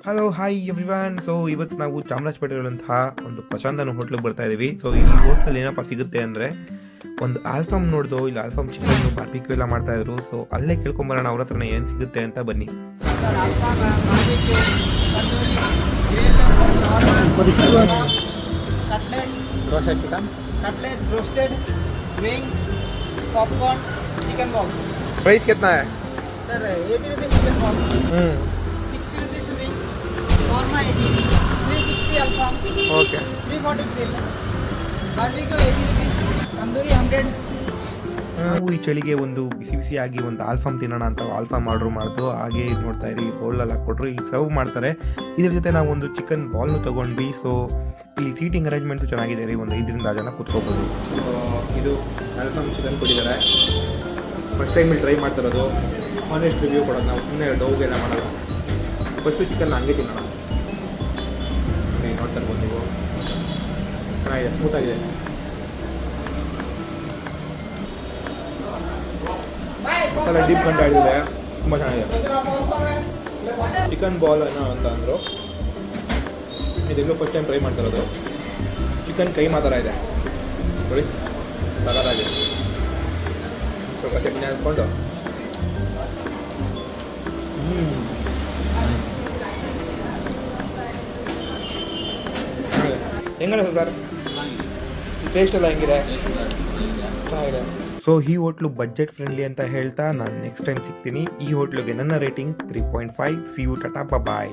Hello hi everyone. So ಇವತ್ತು ನಾವು ಚಾಮರಾಜಪೇಟೆಯಲ್ಲಿರುವಂತಹ ಒಂದು ಪ್ರಶಾಂತ್ ಅನ್ನೋ ಹೋಟ್ಲಿಗೆ ಬರ್ತಾ ಇದ್ದೀವಿ. ಸೊ ಈ ಹೋಟ್ಲಲ್ಲಿ ಏನಪ್ಪ ಸಿಗುತ್ತೆ ಅಂದರೆ ಒಂದು ಆಲ್ಫಾಮ್ ನೋಡ್ದು ಇಲ್ಲಿ ಆಲ್ಫಾಮ್ ಚಿಕನ್ ಬಾರ್ಬಿಕ್ಯೂ ಎಲ್ಲ ಮಾಡ್ತಾ ಇದ್ರು. ಸೊ ಅಲ್ಲೇ ಕೇಳ್ಕೊಂಬರೋಣ ಅವ್ರ ಹತ್ರನೇ ಏನು ಸಿಗುತ್ತೆ ಅಂತ. ಬನ್ನಿ. Roasted chicken, cutlet, roasted wings, popcorn, chicken box. Price कितना है sir 80 rupees chicken box, 60 rupees wings, korma 80, 360 alfaham, okay. 340 grill, barbecue 80 rupees, tandoori 100। ನಾವು ಈ ಚಳಿಗೆ ಒಂದು ಬಿಸಿ ಬಿಸಿಯಾಗಿ ಒಂದು ಆಲ್ಫಾಮ್ ತಿನ್ನೋಣ ಅಂತ ಆಲ್ಫಾಮ್ ಆರ್ಡ್ರ್ ಮಾಡ್ದು. ಹಾಗೆ ಇದು ನೋಡ್ತಾ ಇರಿ, ಬೌಲಲ್ಲಿ ಹಾಕ್ಕೊಟ್ರು ಈಗ ಸರ್ವ್ ಮಾಡ್ತಾರೆ. ಇದ್ರ ಜೊತೆ ನಾವು ಒಂದು ಚಿಕನ್ ಬಾಲ್ನು ತೊಗೊಂಡ್ವಿ. ಸೊ ಇಲ್ಲಿ ಸೀಟಿಂಗ್ ಅರೇಂಜ್ಮೆಂಟ್ಸು ಚೆನ್ನಾಗಿದೆ ರೀ, ಒಂದು 5ರಿಂದ 6 ಜನ ಕೂತ್ಕೋಬೋದು. ಇದು ಆಲ್ಫಾಮ್ ಚಿಕನ್ ಕೊಟ್ಟಿದ್ದಾರೆ. ಫಸ್ಟ್ ಟೈಮ್ ಇಲ್ಲಿ ಟ್ರೈ ಮಾಡ್ತಿರೋದು. ಆನೆಸ್ಟ್ ರಿವ್ಯೂ ಕೊಡೋದು ನಾವು, ಸುಮ್ಮನೆ ಡೌಗೆಲ್ಲ ಮಾಡೋದು. ಫಸ್ಟು ಚಿಕನ್ ಹಂಗೆ ತಿನ್ನೋಣ. ನೋಡ್ತಾ ಇರ್ಬೋದು ನೀವು, ಚೆನ್ನಾಗಿದೆ, ಸ್ಮೂತಾಗಿದೆ. ಮಸಾಲೆ ಡೀಪ್ ಕಂಡು ಆಡಿದೆ, ತುಂಬ ಚೆನ್ನಾಗಿದೆ. ಚಿಕನ್ ಬಾಲ್ ಏನೋ ಅಂತ ಅಂದರು, ಇದೆಲ್ಲೂ ಫಸ್ಟ್ ಟೈಮ್ ಟ್ರೈ ಮಾಡ್ತಿರೋದು. ಚಿಕನ್ ಕೈ ಮಾತ್ರ ಇದೆ ನೋಡಿ, ಸಗದಾಗಿದೆ. ಸ್ವಲ್ಪ ಚಟ್ನಿ ಹಾಕ್ಕೊಂಡು ಹೆಂಗಲ್ಲ ಸರ್, ಟೇಸ್ಟ್ ಎಲ್ಲ ಹೆಂಗಿದೆ? ಚೆನ್ನಾಗಿದೆ. ಸೊ ಈ ಹೋಟ್ಲು ಬಜೆಟ್ ಫ್ರೆಂಡ್ಲಿ ಅಂತ ಹೇಳ್ತಾ ನಾನು ನೆಕ್ಸ್ಟ್ ಟೈಮ್ ಸಿಗ್ತೀನಿ. ಈ ಹೋಟ್ಲಿಗೆ ನನ್ನ rating 3.5. See you, tata, bye.